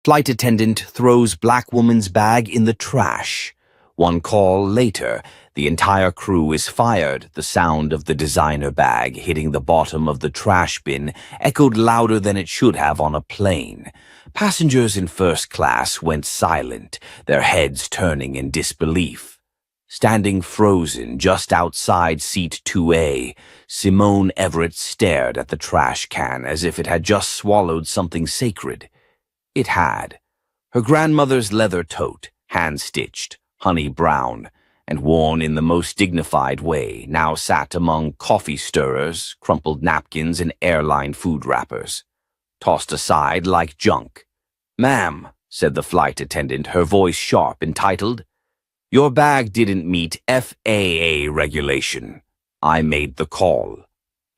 Flight attendant throws black woman's bag in the trash. One call later, the entire crew is fired. The sound of the designer bag hitting the bottom of the trash bin echoed louder than it should have on a plane. Passengers in first class went silent, their heads turning in disbelief. Standing frozen just outside seat 2A, Simone Everett stared at the trash can as if it had just swallowed something sacred. It had. Her grandmother's leather tote, hand-stitched, honey brown, and worn in the most dignified way, now sat among coffee stirrers, crumpled napkins, and airline food wrappers, tossed aside like junk. "Ma'am," said the flight attendant, her voice sharp, entitled, "your bag didn't meet FAA regulation. I made the call."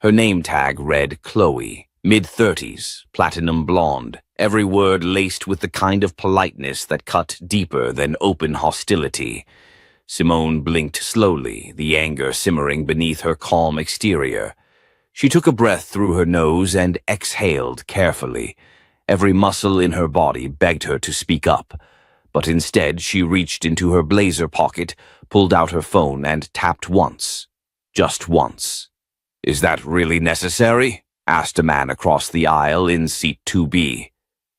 Her name tag read Chloe, mid-30s, platinum blonde, every word laced with the kind of politeness that cut deeper than open hostility. Simone blinked slowly, the anger simmering beneath her calm exterior. She took a breath through her nose and exhaled carefully. Every muscle in her body begged her to speak up, but instead she reached into her blazer pocket, pulled out her phone, and tapped once. Just once. "Is that really necessary?" asked a man across the aisle in seat 2B.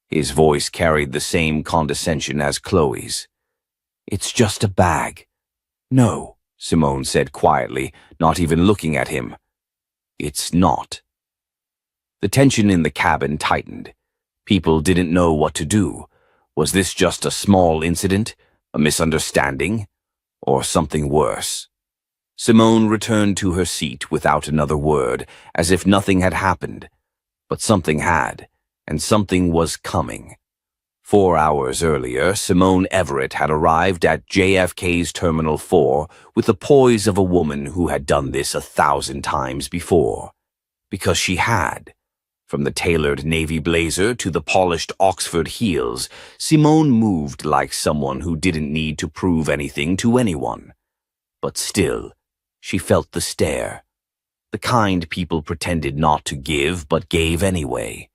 His voice carried the same condescension as Chloe's. "It's just a bag." "No," Simone said quietly, not even looking at him. "It's not." The tension in the cabin tightened. People didn't know what to do. Was this just a small incident, a misunderstanding, or something worse? Simone returned to her seat without another word, as if nothing had happened. But something had, and something was coming. 4 hours earlier, Simone Everett had arrived at JFK's Terminal 4 with the poise of a woman who had done this 1,000 times before. Because she had. From the tailored navy blazer to the polished Oxford heels, Simone moved like someone who didn't need to prove anything to anyone. But still, she felt the stare. The kind people pretended not to give but gave anyway.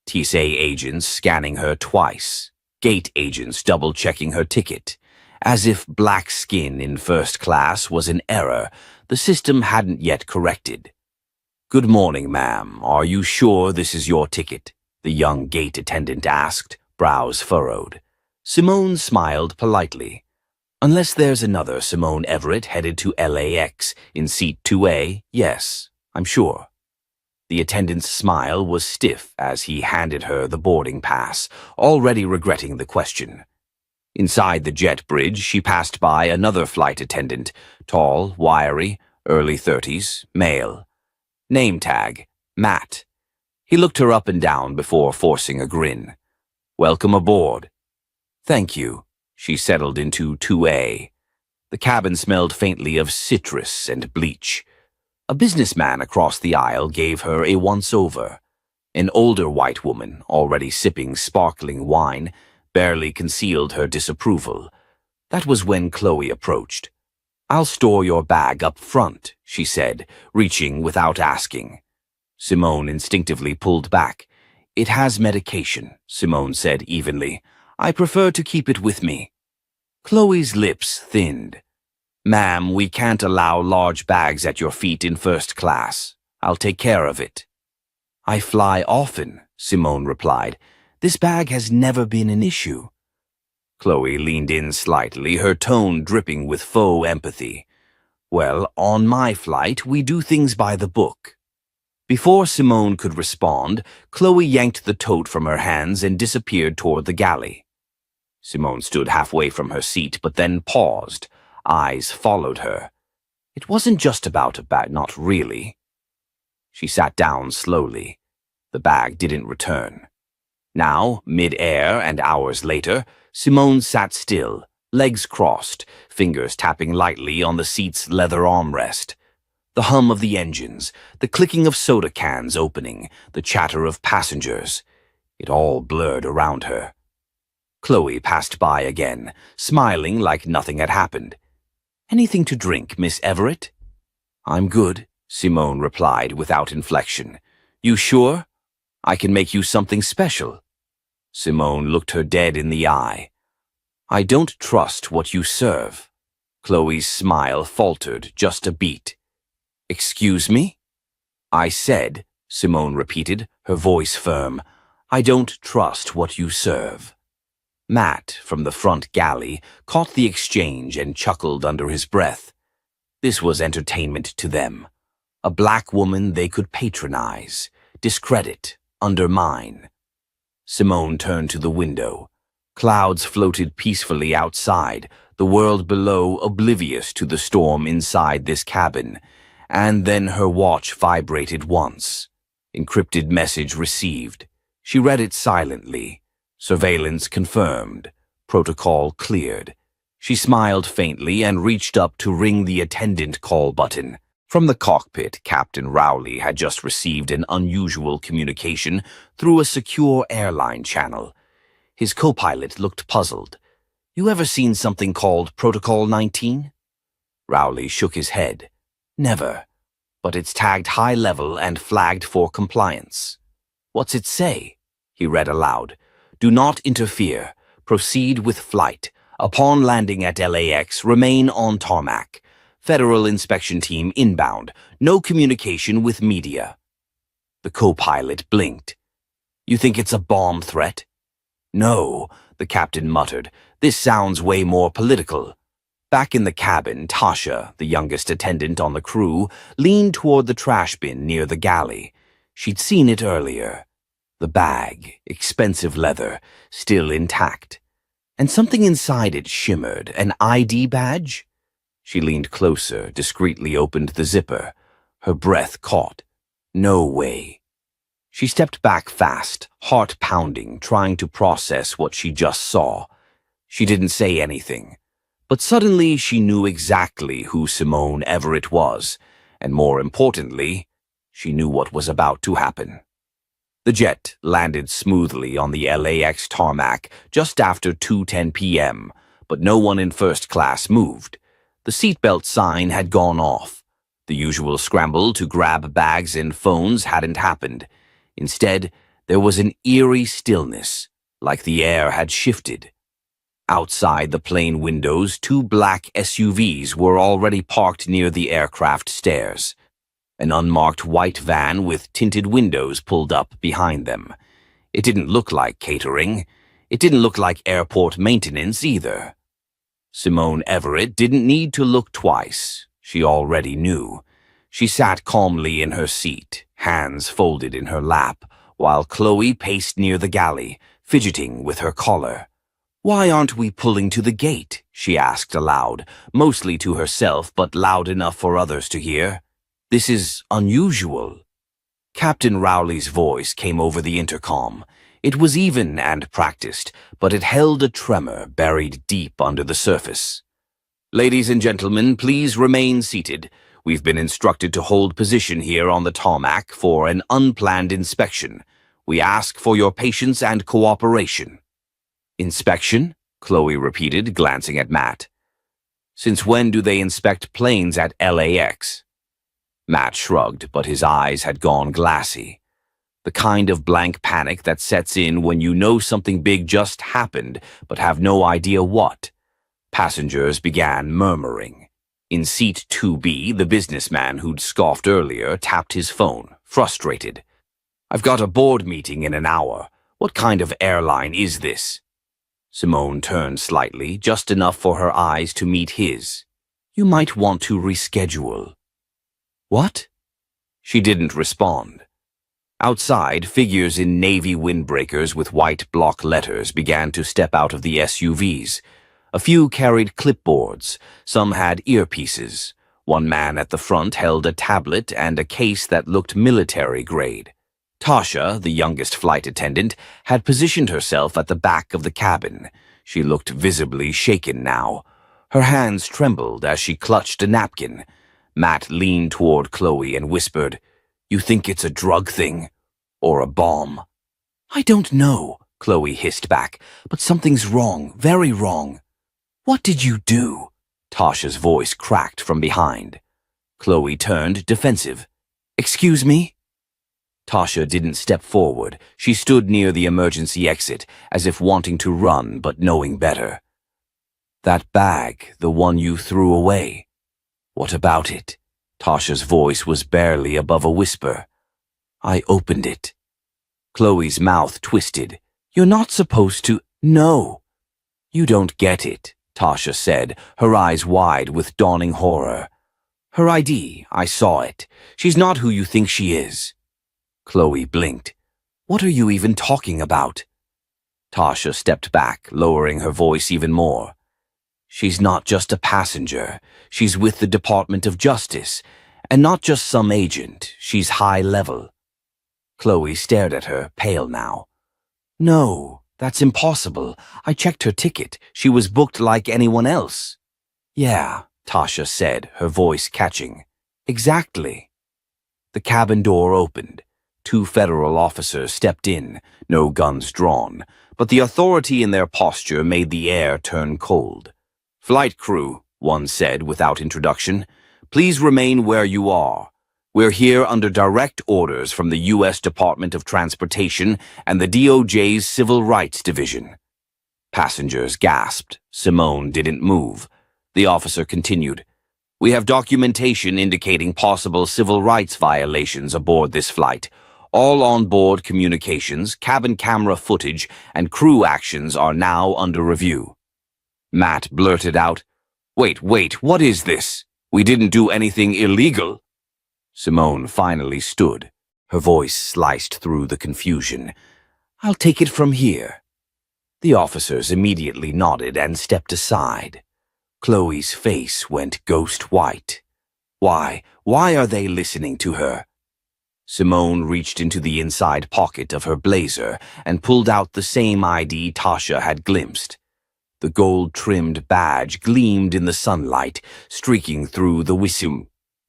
TSA agents scanning her twice, gate agents double-checking her ticket. As if black skin in first class was an error the system hadn't yet corrected. "Good morning, ma'am. Are you sure this is your ticket?" the young gate attendant asked, brows furrowed. Simone smiled politely. "Unless there's another Simone Everett headed to LAX in seat 2A, yes, I'm sure." The attendant's smile was stiff as he handed her the boarding pass, already regretting the question. Inside the jet bridge, she passed by another flight attendant, tall, wiry, early 30s, male. Name tag, Matt. He looked her up and down before forcing a grin. "Welcome aboard." "Thank you." She settled into 2A. The cabin smelled faintly of citrus and bleach. A businessman across the aisle gave her a once-over. An older white woman, already sipping sparkling wine, barely concealed her disapproval. That was when Chloe approached. "I'll store your bag up front," she said, reaching without asking. Simone instinctively pulled back. "It has medication," Simone said evenly. "I prefer to keep it with me." Chloe's lips thinned. "Ma'am, we can't allow large bags at your feet in first class. I'll take care of it." "I fly often," Simone replied. "This bag has never been an issue." Chloe leaned in slightly, her tone dripping with faux empathy. "Well, on my flight, we do things by the book." Before Simone could respond, Chloe yanked the tote from her hands and disappeared toward the galley. Simone stood halfway from her seat, but then paused. Eyes followed her. It wasn't just about a bag, not really. She sat down slowly. The bag didn't return. Now, mid-air and hours later, Simone sat still, legs crossed, fingers tapping lightly on the seat's leather armrest. The hum of the engines, the clicking of soda cans opening, the chatter of passengers. It all blurred around her. Chloe passed by again, smiling like nothing had happened. "Anything to drink, Miss Everett?" "I'm good," Simone replied without inflection. "You sure? I can make you something special." Simone looked her dead in the eye. "I don't trust what you serve." Chloe's smile faltered just a beat. "Excuse me?" "I said," Simone repeated, her voice firm, "I don't trust what you serve." Matt, from the front galley, caught the exchange and chuckled under his breath. This was entertainment to them. A black woman they could patronize, discredit, undermine. Simone turned to the window. Clouds floated peacefully outside, the world below oblivious to the storm inside this cabin. And then her watch vibrated once. Encrypted message received. She read it silently. Surveillance confirmed. Protocol cleared. She smiled faintly and reached up to ring the attendant call button. From the cockpit, Captain Rowley had just received an unusual communication through a secure airline channel. His co-pilot looked puzzled. "You ever seen something called Protocol 19? Rowley shook his head. "Never. But it's tagged high level and flagged for compliance." "What's it say?" He read aloud. "Do not interfere. Proceed with flight. Upon landing at LAX, remain on tarmac. Federal inspection team inbound. No communication with media." The co-pilot blinked. "You think it's a bomb threat?" "No," the captain muttered. "This sounds way more political." Back in the cabin, Tasha, the youngest attendant on the crew, leaned toward the trash bin near the galley. She'd seen it earlier. The bag, expensive leather, still intact. And something inside it shimmered, an ID badge? She leaned closer, discreetly opened the zipper. Her breath caught. No way. She stepped back fast, heart pounding, trying to process what she just saw. She didn't say anything. But suddenly she knew exactly who Simone Everett was, and more importantly, she knew what was about to happen. The jet landed smoothly on the LAX tarmac just after 2:10 p.m., but no one in first class moved. The seatbelt sign had gone off. The usual scramble to grab bags and phones hadn't happened. Instead, there was an eerie stillness, like the air had shifted. Outside the plane windows, 2 black SUVs were already parked near the aircraft stairs. An unmarked white van with tinted windows pulled up behind them. It didn't look like catering. It didn't look like airport maintenance either. Simone Everett didn't need to look twice. She already knew. She sat calmly in her seat, hands folded in her lap, while Chloe paced near the galley, fidgeting with her collar. "Why aren't we pulling to the gate?" she asked aloud, mostly to herself but loud enough for others to hear. "This is unusual." Captain Rowley's voice came over the intercom. It was even and practiced, but it held a tremor buried deep under the surface. "Ladies and gentlemen, please remain seated. We've been instructed to hold position here on the tarmac for an unplanned inspection. We ask for your patience and cooperation." "Inspection?" Chloe repeated, glancing at Matt. "Since when do they inspect planes at LAX?" Matt shrugged, but his eyes had gone glassy. The kind of blank panic that sets in when you know something big just happened, but have no idea what. Passengers began murmuring. In seat 2B, the businessman who'd scoffed earlier tapped his phone, frustrated. "I've got a board meeting in an hour. What kind of airline is this?" Simone turned slightly, just enough for her eyes to meet his. "You might want to reschedule." "What?" She didn't respond. Outside, figures in navy windbreakers with white block letters began to step out of the SUVs. A few carried clipboards, some had earpieces. One man at the front held a tablet and a case that looked military grade. Tasha, the youngest flight attendant, had positioned herself at the back of the cabin. She looked visibly shaken now. Her hands trembled as she clutched a napkin. Matt leaned toward Chloe and whispered, "You think it's a drug thing? Or a bomb?" "I don't know," Chloe hissed back, "but something's wrong, very wrong." "What did you do?" Tasha's voice cracked from behind. Chloe turned defensive. "Excuse me?" Tasha didn't step forward. She stood near the emergency exit, as if wanting to run but knowing better. That bag, the one you threw away. What about it? Tasha's voice was barely above a whisper. I opened it. Chloe's mouth twisted. You're not supposed to— No. You don't get it, Tasha said, her eyes wide with dawning horror. Her ID, I saw it. She's not who you think she is. Chloe blinked. What are you even talking about? Tasha stepped back, lowering her voice even more. She's not just a passenger. She's with the Department of Justice, and not just some agent. She's high level. Chloe stared at her, pale now. No, that's impossible. I checked her ticket. She was booked like anyone else. Yeah, Tasha said, her voice catching. Exactly. The cabin door opened. 2 federal officers stepped in, no guns drawn, but the authority in their posture made the air turn cold. Flight crew, one said without introduction, please remain where you are. We're here under direct orders from the U.S. Department of Transportation and the DOJ's Civil Rights Division. Passengers gasped. Simone didn't move. The officer continued, We have documentation indicating possible civil rights violations aboard this flight. All on-board communications, cabin camera footage, and crew actions are now under review. Matt blurted out, Wait, what is this? We didn't do anything illegal. Simone finally stood. Her voice sliced through the confusion. I'll take it from here. The officers immediately nodded and stepped aside. Chloe's face went ghost white. Why are they listening to her? Simone reached into the inside pocket of her blazer and pulled out the same ID Tasha had glimpsed. The gold-trimmed badge gleamed in the sunlight, streaking through the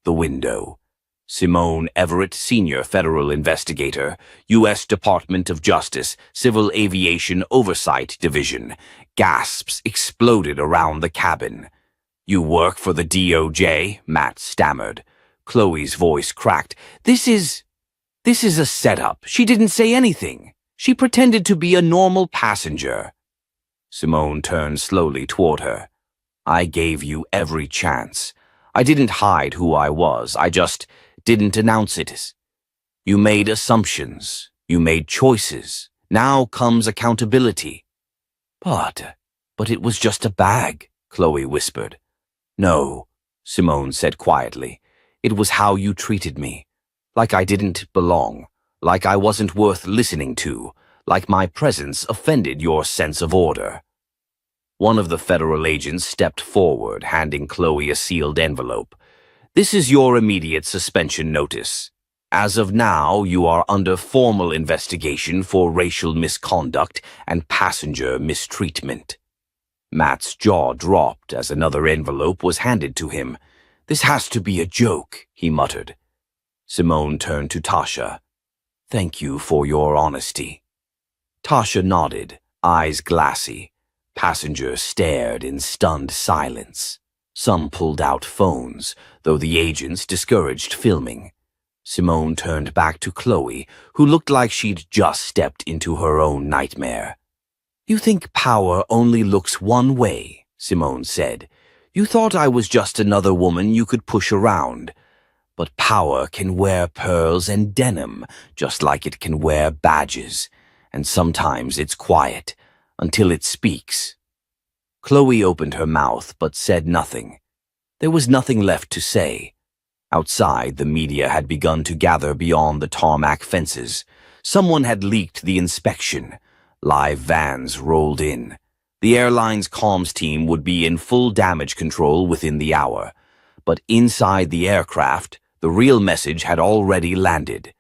window. Simone Everett, Senior Federal Investigator, U.S. Department of Justice, Civil Aviation Oversight Division. Gasps exploded around the cabin. You work for the DOJ? Matt stammered. Chloe's voice cracked. This is a setup. She didn't say anything. She pretended to be a normal passenger. Simone turned slowly toward her. I gave you every chance. I didn't hide who I was. I just didn't announce it. You made assumptions. You made choices. Now comes accountability. But it was just a bag, Chloe whispered. No, Simone said quietly. It was how you treated me. Like I didn't belong. Like I wasn't worth listening to. Like my presence offended your sense of order. One of the federal agents stepped forward, handing Chloe a sealed envelope. This is your immediate suspension notice. As of now, you are under formal investigation for racial misconduct and passenger mistreatment. Matt's jaw dropped as another envelope was handed to him. This has to be a joke, he muttered. Simone turned to Tasha. Thank you for your honesty. Tasha nodded, eyes glassy. Passengers stared in stunned silence. Some pulled out phones, though the agents discouraged filming. Simone turned back to Chloe, who looked like she'd just stepped into her own nightmare. You think power only looks one way, Simone said. You thought I was just another woman you could push around. But power can wear pearls and denim, just like it can wear badges. And sometimes it's quiet, until it speaks. Chloe opened her mouth but said nothing. There was nothing left to say. Outside, the media had begun to gather beyond the tarmac fences. Someone had leaked the inspection. Live vans rolled in. The airline's comms team would be in full damage control within the hour. But inside the aircraft, the real message had already landed.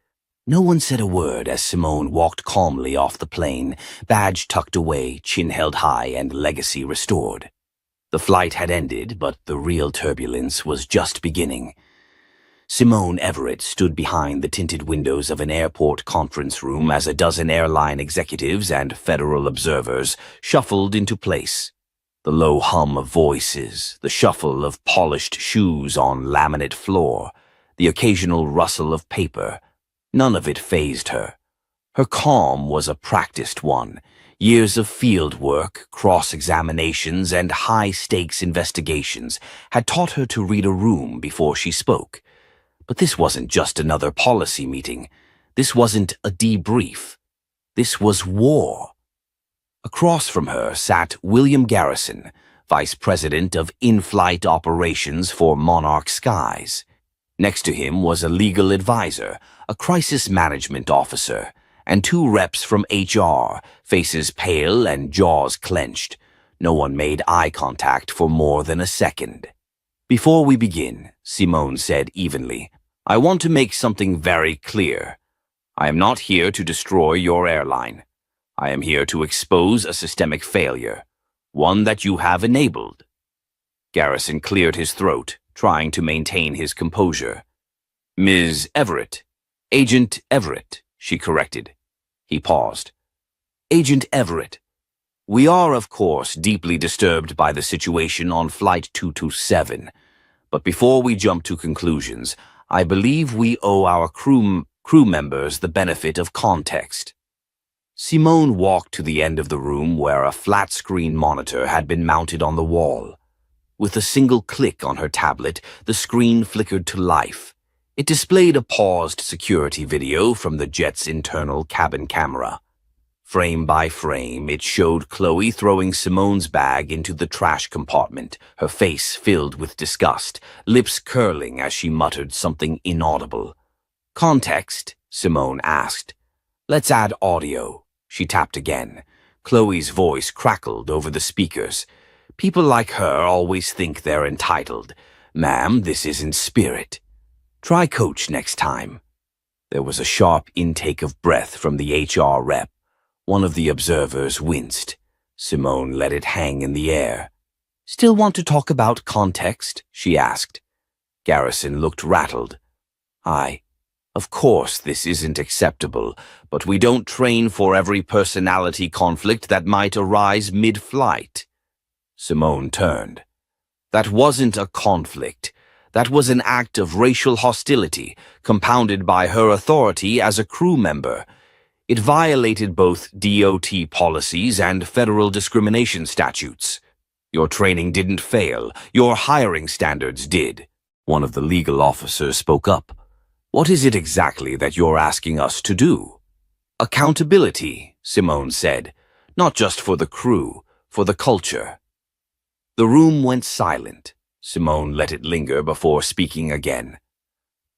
No one said a word as Simone walked calmly off the plane, badge tucked away, chin held high, and legacy restored. The flight had ended, but the real turbulence was just beginning. Simone Everett stood behind the tinted windows of an airport conference room as a dozen airline executives and federal observers shuffled into place. The low hum of voices, the shuffle of polished shoes on laminate floor, the occasional rustle of paper. None of it fazed her. Her calm was a practiced one. Years of field work, cross-examinations, and high-stakes investigations had taught her to read a room before she spoke. But this wasn't just another policy meeting. This wasn't a debrief. This was war. Across from her sat William Garrison, Vice President of In-Flight Operations for Monarch Skies. Next to him was a legal advisor, a crisis management officer, and two reps from HR, faces pale and jaws clenched. No one made eye contact for more than a second. "Before we begin," Simone said evenly, "I want to make something very clear. I am not here to destroy your airline. I am here to expose a systemic failure, one that you have enabled." Garrison cleared his throat, trying to maintain his composure. "Ms. Everett. Agent Everett," she corrected. He paused. "Agent Everett, we are, of course, deeply disturbed by the situation on Flight 227. But before we jump to conclusions, I believe we owe our crew members the benefit of context." Simone walked to the end of the room where a flat-screen monitor had been mounted on the wall. With a single click on her tablet, the screen flickered to life. It displayed a paused security video from the jet's internal cabin camera. Frame by frame, it showed Chloe throwing Simone's bag into the trash compartment, her face filled with disgust, lips curling as she muttered something inaudible. "Context?" Simone asked. "Let's add audio." She tapped again. Chloe's voice crackled over the speakers. "People like her always think they're entitled. Ma'am, this isn't spirit. Try coach next time." There was a sharp intake of breath from the HR rep. One of the observers winced. Simone let it hang in the air. "Still want to talk about context?" she asked. Garrison looked rattled. Of course this isn't acceptable, but we don't train for every personality conflict that might arise mid-flight." Simone turned. "That wasn't a conflict. That was an act of racial hostility, compounded by her authority as a crew member. It violated both DOT policies and federal discrimination statutes. Your training didn't fail. Your hiring standards did." One of the legal officers spoke up. "What is it exactly that you're asking us to do?" "Accountability," Simone said. "Not just for the crew, for the culture." The room went silent. Simone let it linger before speaking again.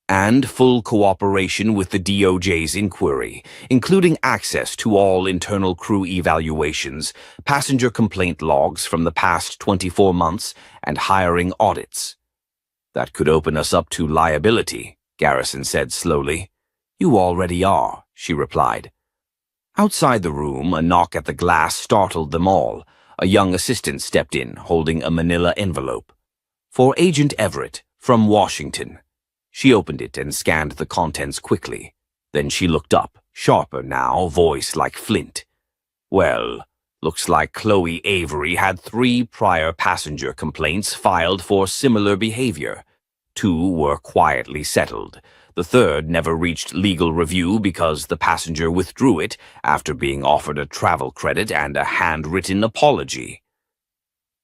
"And full cooperation with the DOJ's inquiry, including access to all internal crew evaluations, passenger complaint logs from the past 24 months, and hiring audits." "That could open us up to liability," Garrison said slowly. "You already are," she replied. Outside the room, a knock at the glass startled them all. A young assistant stepped in, holding a manila envelope. "For Agent Everett, from Washington." She opened it and scanned the contents quickly. Then she looked up, sharper now, voice like flint. "Well, looks like Chloe Avery had 3 prior passenger complaints filed for similar behavior. 2 were quietly settled. The 3rd never reached legal review because the passenger withdrew it after being offered a travel credit and a handwritten apology."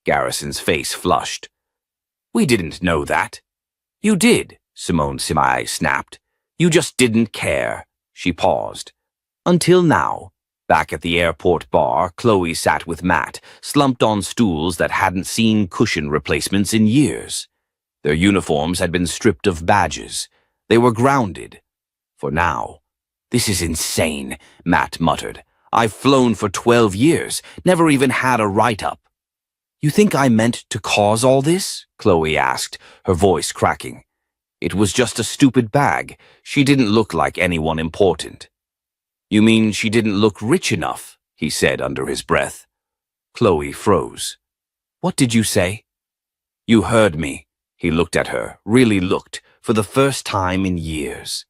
Garrison's face flushed. "We didn't know that." "You did," Simone Simai snapped. "You just didn't care." She paused. "Until now." Back at the airport bar, Chloe sat with Matt, slumped on stools that hadn't seen cushion replacements in years. Their uniforms had been stripped of badges. They were grounded. For now. "This is insane," Matt muttered. "I've flown for 12 years, never even had a write-up." "You think I meant to cause all this?" Chloe asked, her voice cracking. "It was just a stupid bag. She didn't look like anyone important." "You mean she didn't look rich enough?" he said under his breath. Chloe froze. "What did you say?" "You heard me." He looked at her, really looked, for the first time in years.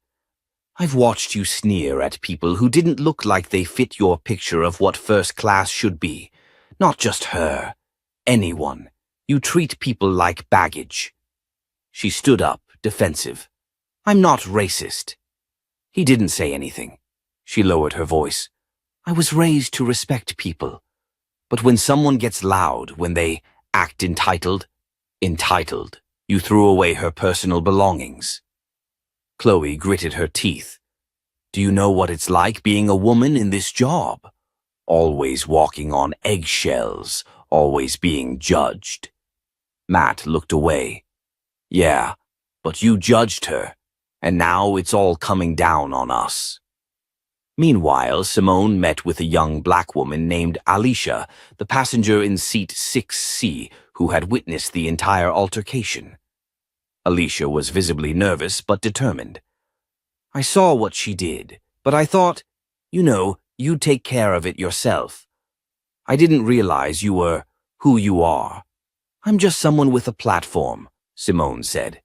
"I've watched you sneer at people who didn't look like they fit your picture of what first class should be. Not just her. Anyone. You treat people like baggage." She stood up, defensive. "I'm not racist." He didn't say anything. She lowered her voice. I was raised to respect people. But when someone gets loud, when they act entitled, you threw away her personal belongings. Chloe gritted her teeth. Do you know what it's like being a woman in this job? Always walking on eggshells, always being judged. Matt looked away. Yeah, but you judged her, and now it's all coming down on us. Meanwhile, Simone met with a young black woman named Alicia, the passenger in seat 6C, who had witnessed the entire altercation. Alicia was visibly nervous but determined. I saw what she did, but I thought, you'd take care of it yourself. I didn't realize you were who you are. I'm just someone with a platform, Simone said.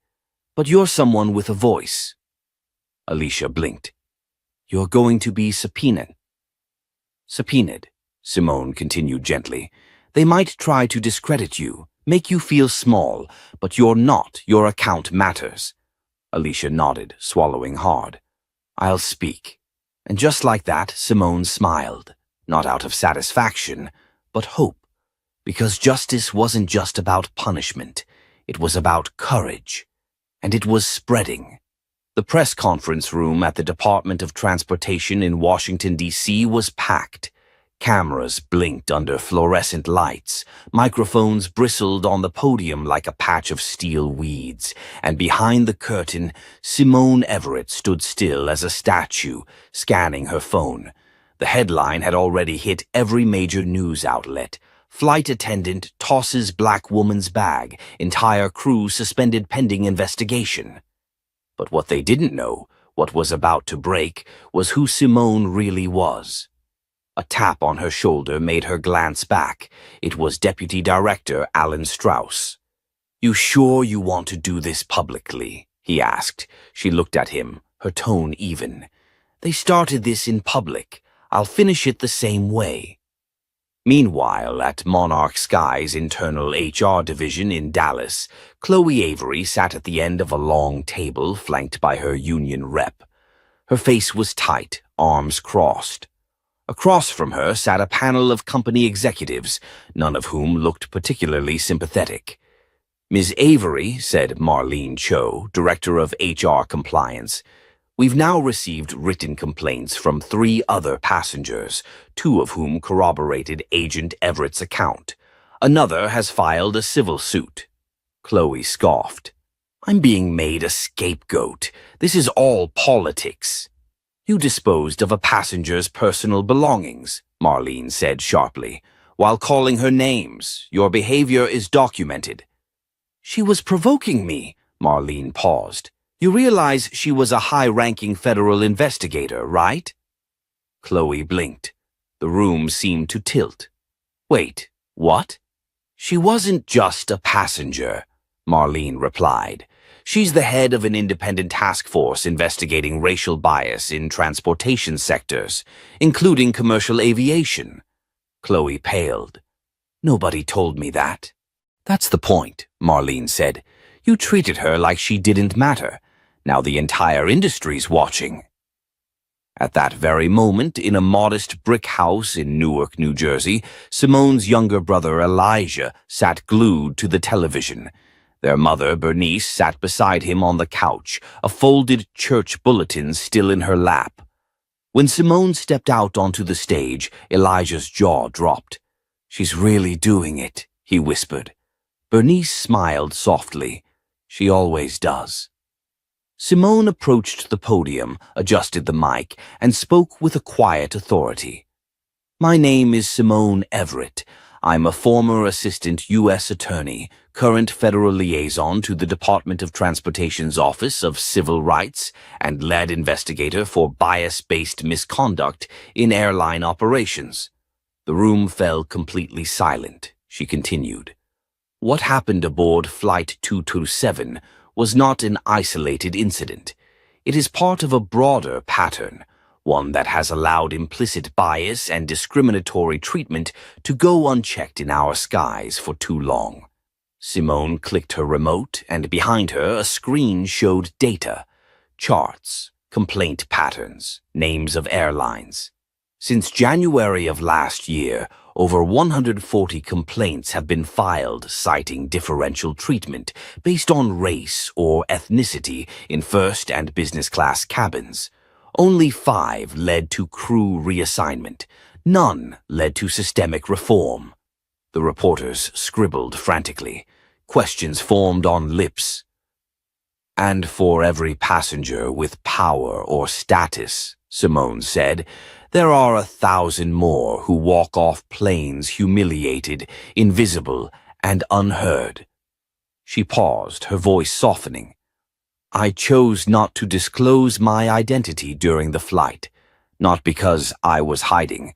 But you're someone with a voice. Alicia blinked. You're going to be subpoenaed. Subpoenaed, Simone continued gently. They might try to discredit you, make you feel small, but you're not. Your account matters. Alicia nodded, swallowing hard. I'll speak. And just like that, Simone smiled, not out of satisfaction, but hope. Because justice wasn't just about punishment. It was about courage. And it was spreading. The press conference room at the Department of Transportation in Washington, D.C. was packed. Cameras blinked under fluorescent lights. Microphones bristled on the podium like a patch of steel weeds. And behind the curtain, Simone Everett stood still as a statue, scanning her phone. The headline had already hit every major news outlet. Flight attendant tosses black woman's bag. Entire crew suspended pending investigation. But what they didn't know, what was about to break, was who Simone really was. A tap on her shoulder made her glance back. It was Deputy Director Alan Strauss. You sure you want to do this publicly? He asked. She looked at him, her tone even. They started this in public. I'll finish it the same way. Meanwhile, at Monarch Sky's internal HR division in Dallas, Chloe Avery sat at the end of a long table flanked by her union rep. Her face was tight, arms crossed. Across from her sat a panel of company executives, none of whom looked particularly sympathetic. Ms. Avery, said Marlene Cho, Director of HR Compliance, we've now received written complaints from 3 other passengers, 2 of whom corroborated Agent Everett's account. Another has filed a civil suit. Chloe scoffed. I'm being made a scapegoat. This is all politics. You disposed of a passenger's personal belongings, Marlene said sharply, while calling her names. Your behavior is documented. She was provoking me, Marlene paused. You realize she was a high-ranking federal investigator, right? Chloe blinked. The room seemed to tilt. Wait, what? She wasn't just a passenger, Marlene replied. She's the head of an independent task force investigating racial bias in transportation sectors, including commercial aviation. Chloe paled. Nobody told me that. That's the point, Marlene said. You treated her like she didn't matter. Now the entire industry's watching. At that very moment, in a modest brick house in Newark, New Jersey, Simone's younger brother Elijah sat glued to the television. Their mother, Bernice, sat beside him on the couch, a folded church bulletin still in her lap. When Simone stepped out onto the stage, Elijah's jaw dropped. She's really doing it, he whispered. Bernice smiled softly. She always does. Simone approached the podium, adjusted the mic, and spoke with a quiet authority. My name is Simone Everett. I'm a former assistant U.S. attorney, current federal liaison to the Department of Transportation's Office of Civil Rights, and lead investigator for bias-based misconduct in airline operations. The room fell completely silent. She continued. What happened aboard Flight 227 was not an isolated incident. It is part of a broader pattern, one that has allowed implicit bias and discriminatory treatment to go unchecked in our skies for too long. Simone clicked her remote, and behind her a screen showed data, charts, complaint patterns, names of airlines. Since January of last year, over 140 complaints have been filed citing differential treatment based on race or ethnicity in first and business class cabins. Only 5 led to crew reassignment. None led to systemic reform. The reporters scribbled frantically. Questions formed on lips. And for every passenger with power or status, Simone said, there are 1,000 more who walk off planes humiliated, invisible, and unheard. She paused, her voice softening. I chose not to disclose my identity during the flight, not because I was hiding,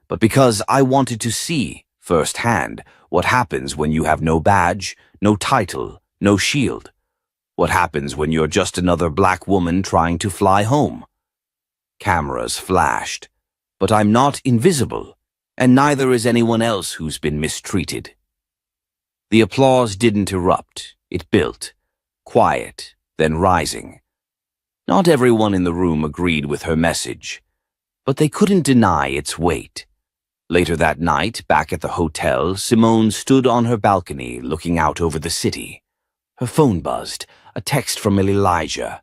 but because I wanted to see firsthand what happens when you have no badge, no title, no shield. What happens when you're just another black woman trying to fly home? Cameras flashed. But I'm not invisible, and neither is anyone else who's been mistreated. The applause didn't erupt. It built, quiet, then rising. Not everyone in the room agreed with her message, but they couldn't deny its weight. Later that night, back at the hotel, Simone stood on her balcony looking out over the city. Her phone buzzed, a text from Elijah.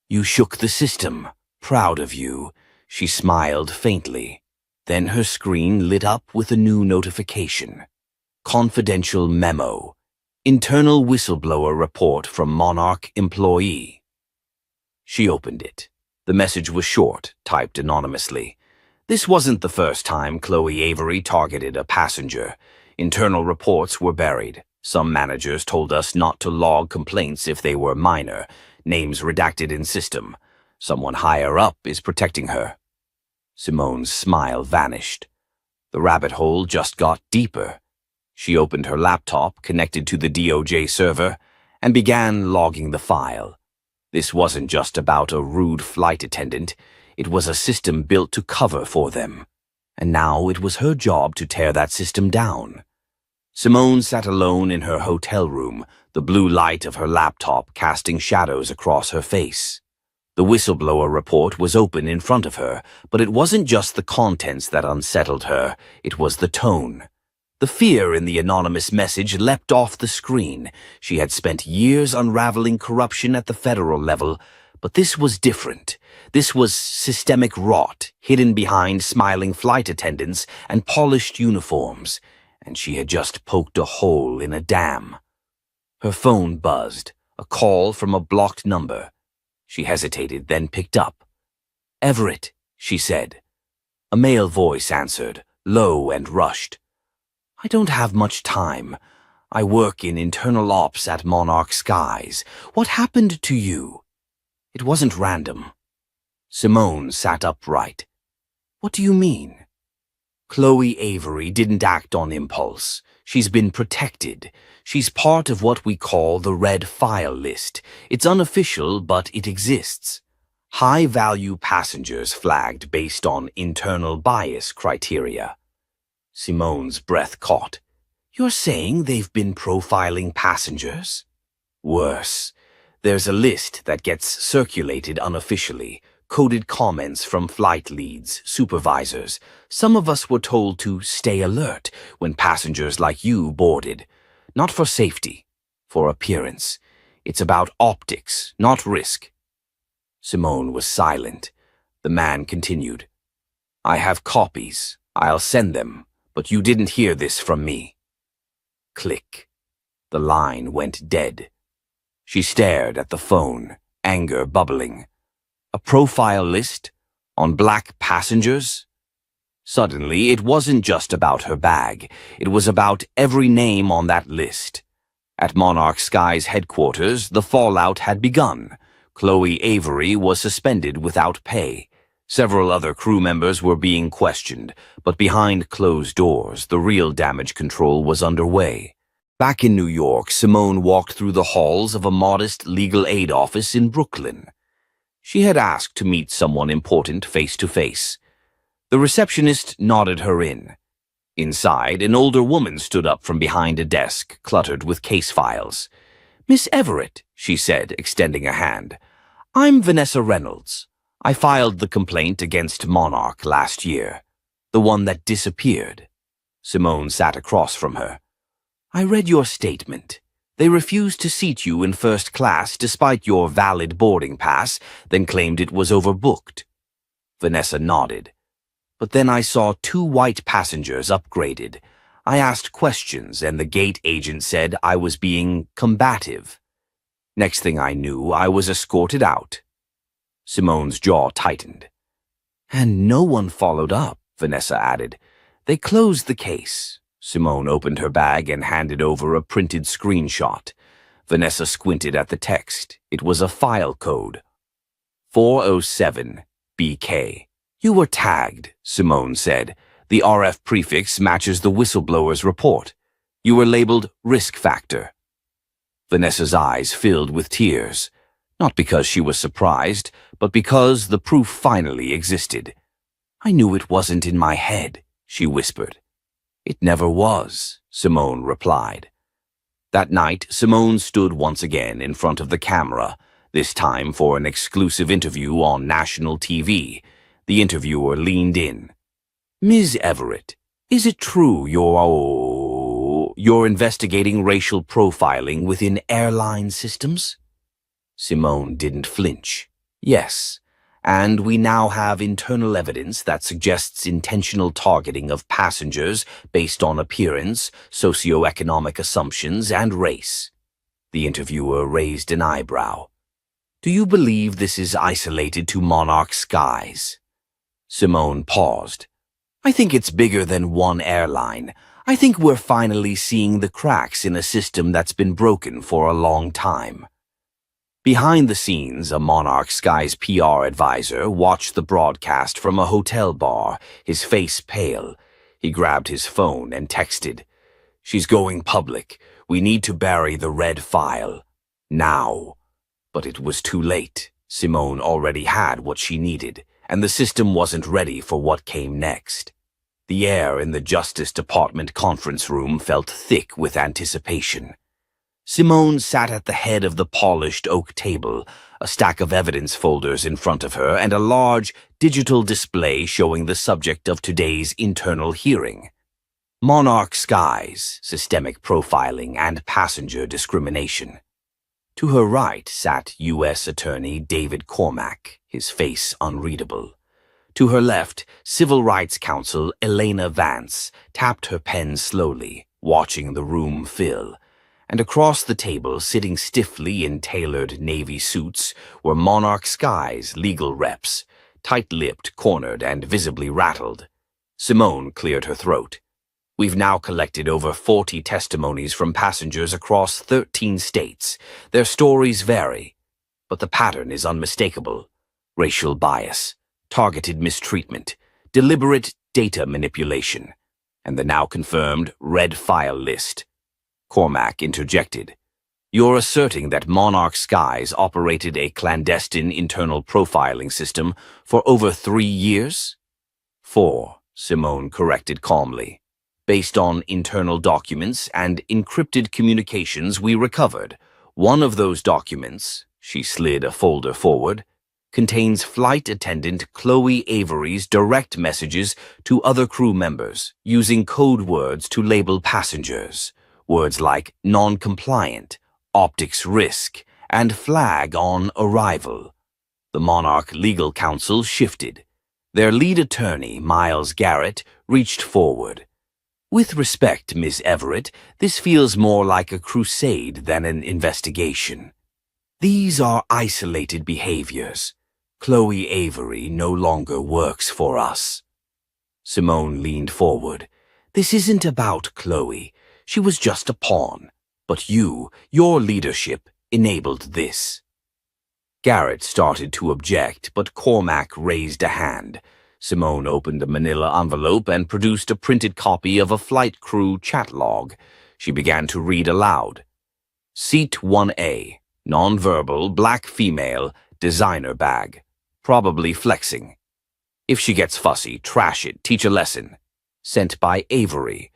You shook the system. Proud of you. She smiled faintly. Then her screen lit up with a new notification. Confidential memo. Internal whistleblower report from Monarch employee. She opened it. The message was short, typed anonymously. This wasn't the first time Chloe Avery targeted a passenger. Internal reports were buried. Some managers told us not to log complaints if they were minor, names redacted in system. Someone higher up is protecting her. Simone's smile vanished. The rabbit hole just got deeper. She opened her laptop, connected to the DOJ server, and began logging the file. This wasn't just about a rude flight attendant. It was a system built to cover for them. And now it was her job to tear that system down. Simone sat alone in her hotel room, the blue light of her laptop casting shadows across her face. The whistleblower report was open in front of her, but it wasn't just the contents that unsettled her, it was the tone. The fear in the anonymous message leapt off the screen. She had spent years unraveling corruption at the federal level, but this was different. This was systemic rot, hidden behind smiling flight attendants and polished uniforms, and she had just poked a hole in a dam. Her phone buzzed, a call from a blocked number. She hesitated, then picked up. Everett, she said. A male voice answered, low and rushed. I don't have much time. I work in internal ops at Monarch Skies. What happened to you? It wasn't random. Simone sat upright. What do you mean? Chloe Avery didn't act on impulse. She's been protected. She's part of what we call the red file list. It's unofficial, but it exists. High-value passengers flagged based on internal bias criteria. Simone's breath caught. You're saying they've been profiling passengers? Worse. There's a list that gets circulated unofficially, coded comments from flight leads, supervisors. Some of us were told to stay alert when passengers like you boarded. Not for safety, for appearance. It's about optics, not risk. Simone was silent. The man continued. I have copies. I'll send them, but you didn't hear this from me. Click. The line went dead. She stared at the phone, anger bubbling. A profile list? On black passengers? Suddenly, it wasn't just about her bag. It was about every name on that list. At Monarch Skies headquarters, the fallout had begun. Chloe Avery was suspended without pay. Several other crew members were being questioned, but behind closed doors, the real damage control was underway. Back in New York, Simone walked through the halls of a modest legal aid office in Brooklyn. She had asked to meet someone important face to face. The receptionist nodded her in. Inside, an older woman stood up from behind a desk, cluttered with case files. Miss Everett, she said, extending a hand. I'm Vanessa Reynolds. I filed the complaint against Monarch last year, the one that disappeared. Simone sat across from her. I read your statement. They refused to seat you in first class despite your valid boarding pass, then claimed it was overbooked. Vanessa nodded. But then I saw 2 white passengers upgraded. I asked questions and the gate agent said I was being combative. Next thing I knew, I was escorted out. Simone's jaw tightened. And no one followed up, Vanessa added. They closed the case. Simone opened her bag and handed over a printed screenshot. Vanessa squinted at the text. It was a file code. 407 BK. You were tagged, Simone said. The RF prefix matches the whistleblower's report. You were labeled risk factor. Vanessa's eyes filled with tears, not because she was surprised, but because the proof finally existed. I knew it wasn't in my head, she whispered. It never was, Simone replied. That night, Simone stood once again in front of the camera, this time for an exclusive interview on national TV. The interviewer leaned in. Ms. Everett, is it true you're investigating racial profiling within airline systems? Simone didn't flinch. Yes, and we now have internal evidence that suggests intentional targeting of passengers based on appearance, socioeconomic assumptions, and race. The interviewer raised an eyebrow. Do you believe this is isolated to Monarch skies? Simone paused. I think it's bigger than one airline. I think we're finally seeing the cracks in a system that's been broken for a long time. Behind the scenes, a Monarch Skies PR advisor watched the broadcast from a hotel bar, his face pale. He grabbed his phone and texted, She's going public. We need to bury the red file. Now. But it was too late. Simone already had what she needed, and the system wasn't ready for what came next. The air in the Justice Department conference room felt thick with anticipation. Simone sat at the head of the polished oak table, a stack of evidence folders in front of her and a large digital display showing the subject of today's internal hearing. Monarch Skies, Systemic Profiling and Passenger Discrimination. To her right sat U.S. Attorney David Cormack, his face unreadable. To her left, Civil Rights Counsel Elena Vance tapped her pen slowly, watching the room fill. And across the table, sitting stiffly in tailored navy suits, were Monarch Skies legal reps, tight-lipped, cornered, and visibly rattled. Simone cleared her throat. We've now collected over 40 testimonies from passengers across 13 states. Their stories vary, but the pattern is unmistakable. Racial bias, targeted mistreatment, deliberate data manipulation, and the now confirmed red file list. Cormack interjected. You're asserting that Monarch Skies operated a clandestine internal profiling system for over 3 years? 4, Simone corrected calmly. Based on internal documents and encrypted communications we recovered. One of those documents, she slid a folder forward, contains flight attendant Chloe Avery's direct messages to other crew members using code words to label passengers. Words like non-compliant, optics risk, and flag on arrival. The Monarch legal counsel shifted. Their lead attorney, Miles Garrett, reached forward. With respect, Miss Everett, this feels more like a crusade than an investigation. These are isolated behaviors. Chloe Avery no longer works for us. Simone leaned forward. This isn't about Chloe. She was just a pawn. But your leadership, enabled this. Garrett started to object, but Cormack raised a hand. Simone opened a manila envelope and produced a printed copy of a flight crew chat log. She began to read aloud. Seat 1A, nonverbal, black female, designer bag. Probably flexing. If she gets fussy, trash it, teach a lesson. Sent by Avery.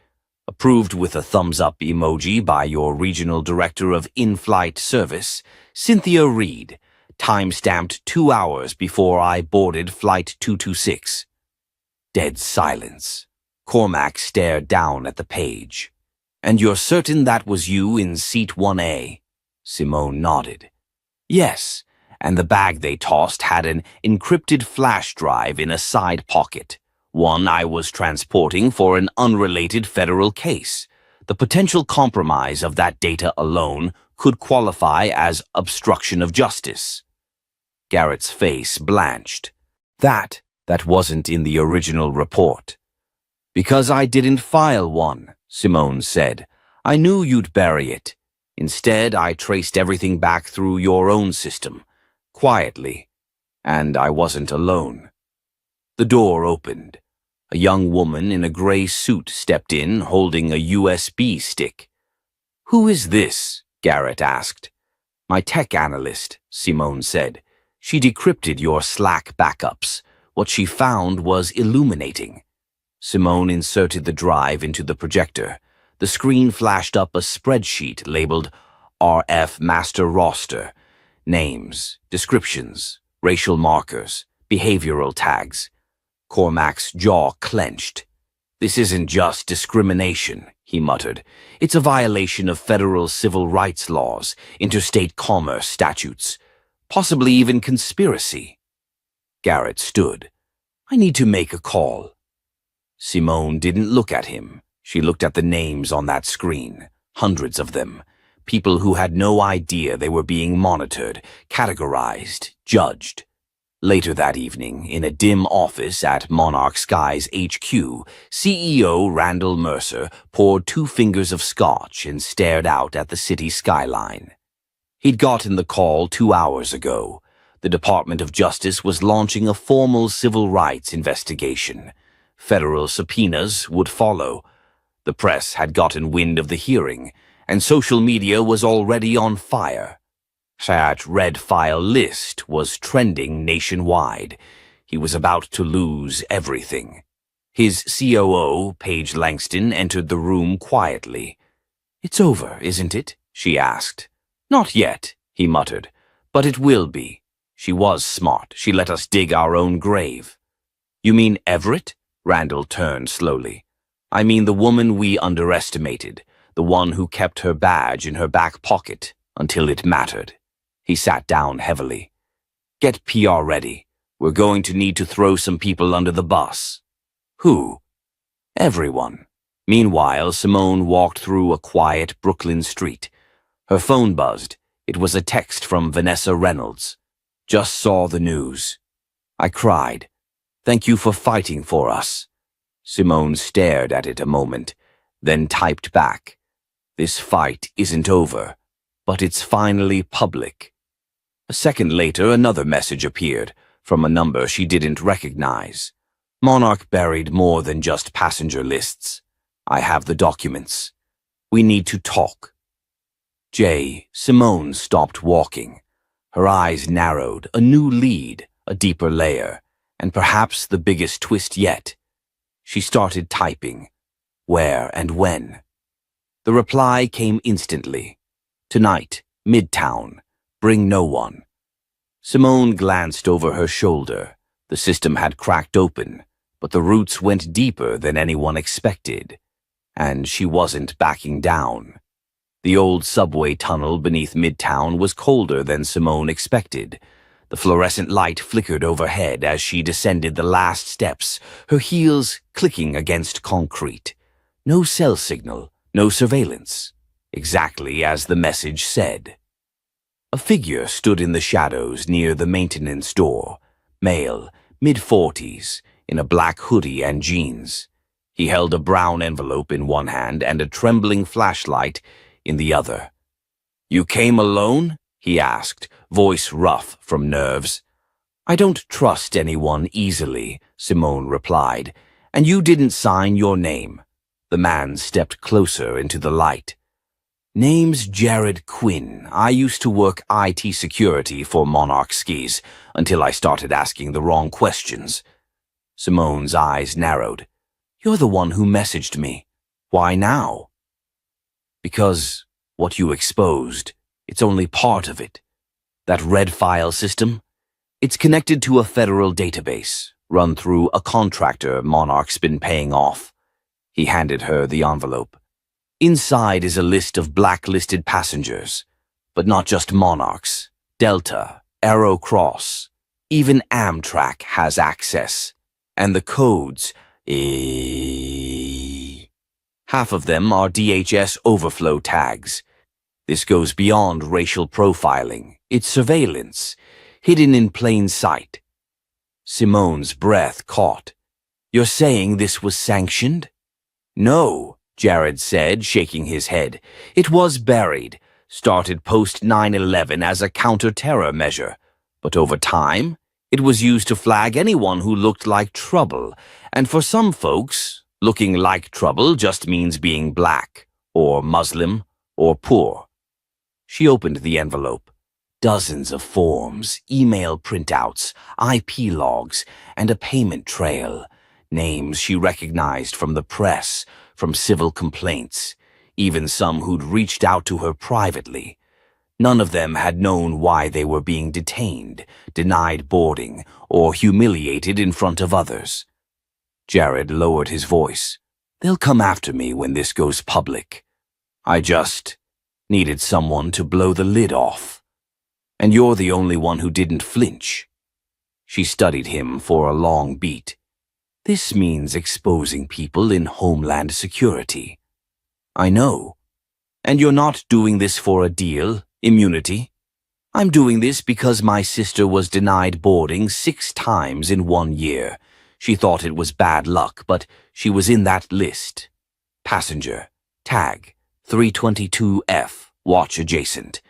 Approved with a thumbs-up emoji by your Regional Director of In-Flight Service, Cynthia Reed. time-stamped 2 hours before I boarded Flight 226. Dead silence. Cormac stared down at the page. "And you're certain that was you in seat 1A? Simone nodded. "Yes, and the bag they tossed had an encrypted flash drive in a side pocket, one I was transporting for an unrelated federal case. The potential compromise of that data alone could qualify as obstruction of justice." Garrett's face blanched. That wasn't in the original report. "Because I didn't file one," Simone said. "I knew you'd bury it. Instead, I traced everything back through your own system, quietly, and I wasn't alone." The door opened. A young woman in a gray suit stepped in, holding a USB stick. "Who is this?" Garrett asked. "My tech analyst," Simone said. "She decrypted your Slack backups. What she found was illuminating." Simone inserted the drive into the projector. The screen flashed up a spreadsheet labeled RF Master Roster. Names, descriptions, racial markers, behavioral tags. Cormac's jaw clenched. "This isn't just discrimination," he muttered. "It's a violation of federal civil rights laws, interstate commerce statutes, possibly even conspiracy." Garrett stood. "I need to make a call." Simone didn't look at him. She looked at the names on that screen, hundreds of them, people who had no idea they were being monitored, categorized, judged. Later that evening, in a dim office at Monarch Sky's HQ, CEO Randall Mercer poured 2 fingers of scotch and stared out at the city skyline. He'd gotten the call 2 hours ago. The Department of Justice was launching a formal civil rights investigation. Federal subpoenas would follow. The press had gotten wind of the hearing, and social media was already on fire. That red file list was trending nationwide. He was about to lose everything. His COO, Paige Langston, entered the room quietly. "It's over, isn't it?" she asked. "Not yet," he muttered, "but it will be. She was smart. She let us dig our own grave." "You mean Everett?" Randall turned slowly. "I mean the woman we underestimated, the one who kept her badge in her back pocket until it mattered." He sat down heavily. "Get PR ready. We're going to need to throw some people under the bus." "Who?" "Everyone." Meanwhile, Simone walked through a quiet Brooklyn street. Her phone buzzed. It was a text from Vanessa Reynolds. "Just saw the news." I cried. "Thank you for fighting for us." Simone stared at it a moment, then typed back. "This fight isn't over, but it's finally public." A second later, another message appeared, from a number she didn't recognize. "Monarch buried more than just passenger lists. I have the documents. We need to talk." Simone stopped walking. Her eyes narrowed, a new lead, a deeper layer, and perhaps the biggest twist yet. She started typing. Where and when? The reply came instantly. "Tonight, Midtown. Bring no one." Simone glanced over her shoulder. The system had cracked open, but the roots went deeper than anyone expected. And she wasn't backing down. The old subway tunnel beneath Midtown was colder than Simone expected. The fluorescent light flickered overhead as she descended the last steps, her heels clicking against concrete. No cell signal, no surveillance. Exactly as the message said. A figure stood in the shadows near the maintenance door. Male, mid-40s, in a black hoodie and jeans. He held a brown envelope in one hand and a trembling flashlight in the other. "You came alone?" he asked, voice rough from nerves. "I don't trust anyone easily," Simone replied, "and you didn't sign your name." The man stepped closer into the light. "Name's Jared Quinn. I used to work IT security for Monarch Skis until I started asking the wrong questions." Simone's eyes narrowed. "You're the one who messaged me. Why now?" "Because what you exposed, it's only part of it. That red file system? It's connected to a federal database, run through a contractor Monarch's been paying off. He handed her the envelope. Inside is a list of blacklisted passengers, but not just Monarchs. Delta, Arrow Cross, even Amtrak has access. And the codes, half of them are DHS overflow tags. This goes beyond racial profiling. It's surveillance, hidden in plain sight. Simone's breath caught. You're saying this was sanctioned? No, Jared said, shaking his head. It was buried, started post 9/11 as a counter-terror measure. But over time, it was used to flag anyone who looked like trouble. And for some folks, looking like trouble just means being black, or Muslim, or poor. She opened the envelope. Dozens of forms, email printouts, IP logs, and a payment trail. Names she recognized from the press, from civil complaints, even some who'd reached out to her privately. None of them had known why they were being detained, denied boarding, or humiliated in front of others. Jared lowered his voice. They'll come after me when this goes public. I just needed someone to blow the lid off. And you're the only one who didn't flinch. She studied him for a long beat. This means exposing people in Homeland Security. I know. And you're not doing this for a deal, immunity. I'm doing this because my sister was denied boarding 6 times in 1 year. She thought it was bad luck, but she was in that list. Passenger, tag, 322F, watch adjacent.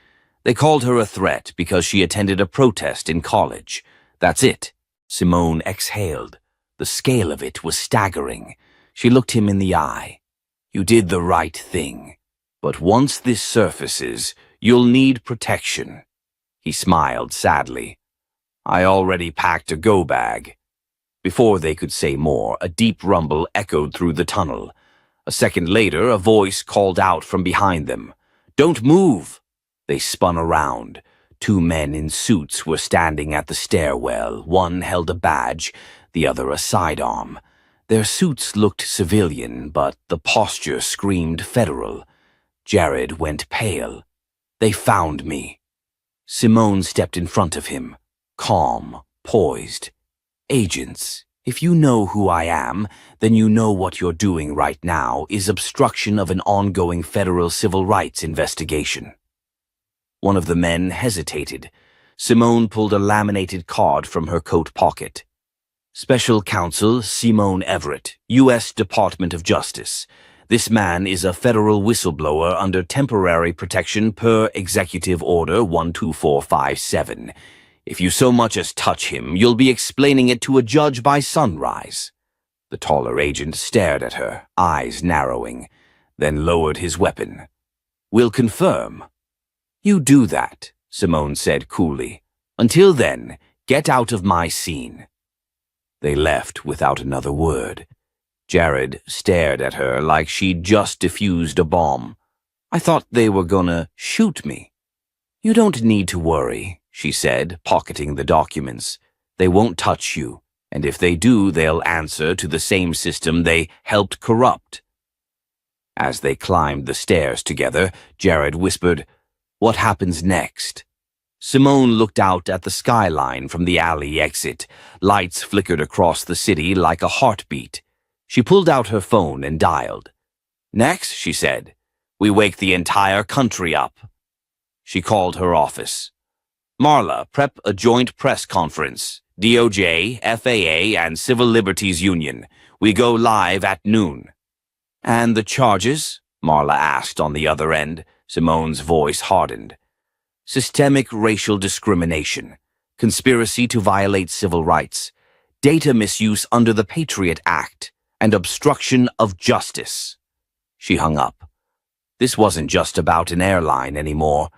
They called her a threat because she attended a protest in college. That's it. Simone exhaled. The scale of it was staggering. She looked him in the eye. You did the right thing. But once this surfaces, you'll need protection. He smiled sadly. I already packed a go bag. Before they could say more, a deep rumble echoed through the tunnel. A second later, a voice called out from behind them. Don't move! They spun around. 2 men in suits were standing at the stairwell. One held a badge, the other a sidearm. Their suits looked civilian, but the posture screamed federal. Jared went pale. They found me. Simone stepped in front of him, calm, poised. Agents, if you know who I am, then you know what you're doing right now is obstruction of an ongoing federal civil rights investigation. One of the men hesitated. Simone pulled a laminated card from her coat pocket. Special Counsel Simone Everett, U.S. Department of Justice. This man is a federal whistleblower under temporary protection per Executive Order 12457. If you so much as touch him, you'll be explaining it to a judge by sunrise. The taller agent stared at her, eyes narrowing, then lowered his weapon. We'll confirm. You do that, Simone said coolly. Until then, get out of my scene. They left without another word. Jared stared at her like she'd just defused a bomb. I thought they were gonna shoot me. You don't need to worry, she said, pocketing the documents. They won't touch you, and if they do, they'll answer to the same system they helped corrupt. As they climbed the stairs together, Jared whispered, What happens next? Simone looked out at the skyline from the alley exit. Lights flickered across the city like a heartbeat. She pulled out her phone and dialed. Next, she said, we wake the entire country up. She called her office. Marla, prep a joint press conference. DOJ, FAA, and Civil Liberties Union. We go live at noon. And the charges? Marla asked on the other end. Simone's voice hardened. Systemic racial discrimination, conspiracy to violate civil rights, data misuse under the Patriot Act, and obstruction of justice. She hung up. This wasn't just about an airline anymore.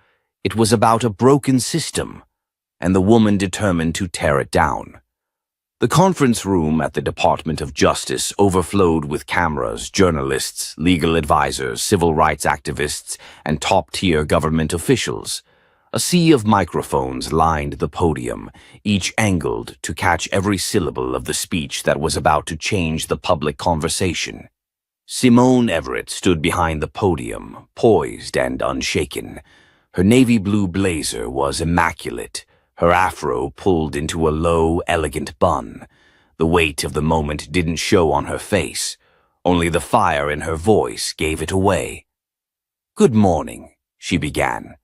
It was about a broken system, and the woman determined to tear it down. The conference room at the Department of Justice overflowed with cameras, journalists, legal advisors, civil rights activists, and top-tier government officials. A sea of microphones lined the podium, each angled to catch every syllable of the speech that was about to change the public conversation. Simone Everett stood behind the podium, poised and unshaken. Her navy blue blazer was immaculate, her afro pulled into a low, elegant bun. The weight of the moment didn't show on her face. Only the fire in her voice gave it away. "Good morning," she began.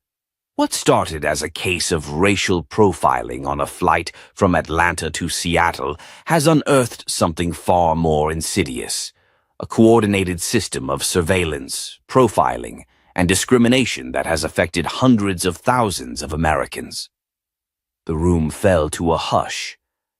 "What started as a case of racial profiling on a flight from Atlanta to Seattle has unearthed something far more insidious. A coordinated system of surveillance, profiling, and discrimination that has affected hundreds of thousands of Americans." The room fell to a hush.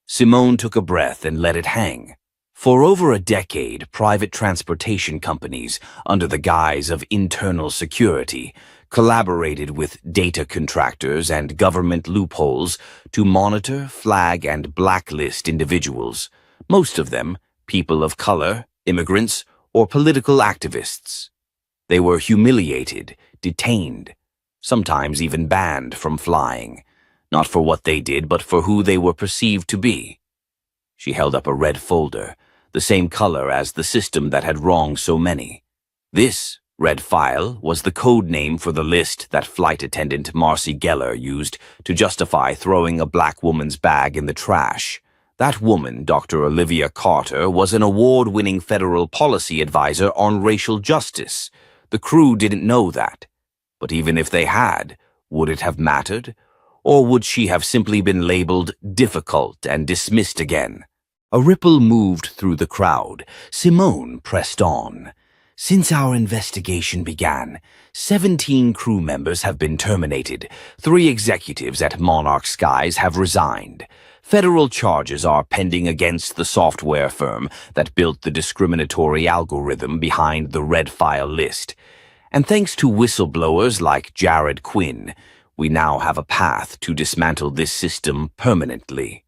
Simone took a breath and let it hang. For over a decade, private transportation companies, under the guise of internal security, collaborated with data contractors and government loopholes to monitor, flag, and blacklist individuals, most of them people of color, immigrants, or political activists. They were humiliated, detained, sometimes even banned from flying, not for what they did, but for who they were perceived to be. She held up a red folder, the same color as the system that had wronged so many. This red file was the code name for the list that flight attendant Marcy Geller used to justify throwing a black woman's bag in the trash. That woman, Dr. Olivia Carter, was an award-winning federal policy advisor on racial justice. The crew didn't know that. But even if they had, would it have mattered? Or would she have simply been labeled difficult and dismissed again? A ripple moved through the crowd. Simone pressed on. "Since our investigation began, 17 crew members have been terminated. 3 executives at Monarch Skies have resigned. Federal charges are pending against the software firm that built the discriminatory algorithm behind the red file list. And thanks to whistleblowers like Jared Quinn, we now have a path to dismantle this system permanently."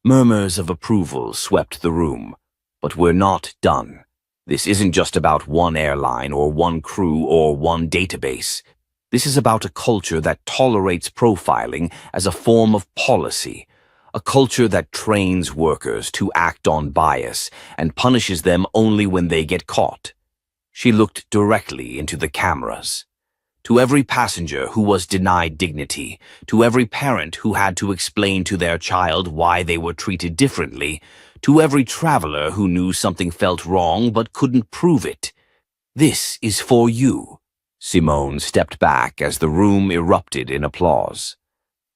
Murmurs of approval swept the room. But we're not done. This isn't just about one airline or one crew or one database. This is about a culture that tolerates profiling as a form of policy, a culture that trains workers to act on bias and punishes them only when they get caught. She looked directly into the cameras. To every passenger who was denied dignity, to every parent who had to explain to their child why they were treated differently, to every traveler who knew something felt wrong but couldn't prove it. "This is for you." Simone stepped back as the room erupted in applause.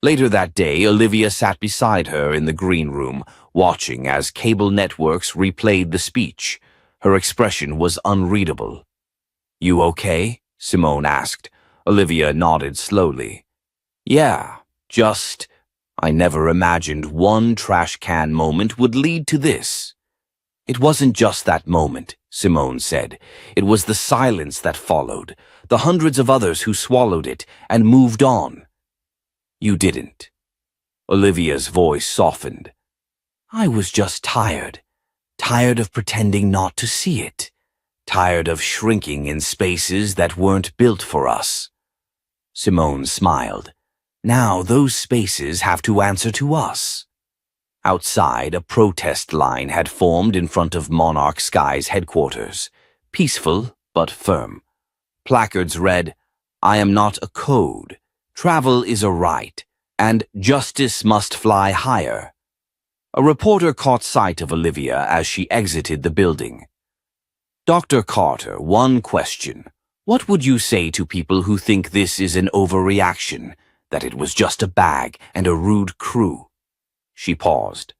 Later that day, Olivia sat beside her in the green room, watching as cable networks replayed the speech. Her expression was unreadable. "You okay?" Simone asked. Olivia nodded slowly. "Yeah, I never imagined one trash can moment would lead to this." "It wasn't just that moment," Simone said. "It was the silence that followed, the hundreds of others who swallowed it and moved on." "You didn't." Olivia's voice softened. "I was just tired. Tired of pretending not to see it. Tired of shrinking in spaces that weren't built for us." Simone smiled. "Now those spaces have to answer to us." Outside, a protest line had formed in front of Monarch Skies headquarters, peaceful but firm. Placards read, "I am not a code. Travel is a right, and justice must fly higher." A reporter caught sight of Olivia as she exited the building. "Dr. Carter, one question. What would you say to people who think this is an overreaction, that it was just a bag and a rude crew?" She paused.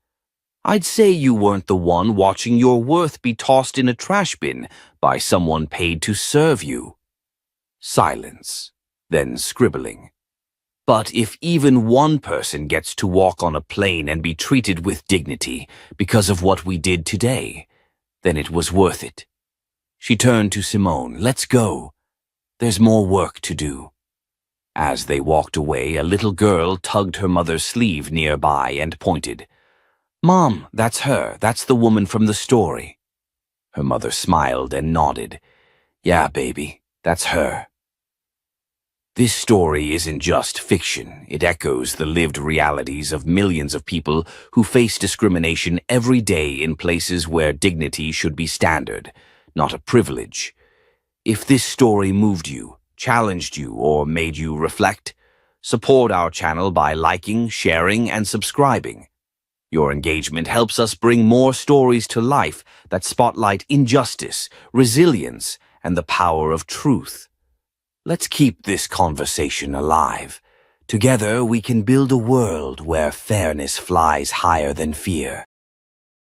"I'd say you weren't the one watching your worth be tossed in a trash bin by someone paid to serve you." Silence, then scribbling. "But if even one person gets to walk on a plane and be treated with dignity because of what we did today, then it was worth it." She turned to Simone. "Let's go. There's more work to do." As they walked away, a little girl tugged her mother's sleeve nearby and pointed. "Mom, that's her. That's the woman from the story." Her mother smiled and nodded. "Yeah, baby, that's her." This story isn't just fiction. It echoes the lived realities of millions of people who face discrimination every day in places where dignity should be standard, not a privilege. If this story moved you, challenged you, or made you reflect, support our channel by liking, sharing, and subscribing. Your engagement helps us bring more stories to life that spotlight injustice, resilience, and the power of truth. Let's keep this conversation alive. Together we can build a world where fairness flies higher than fear.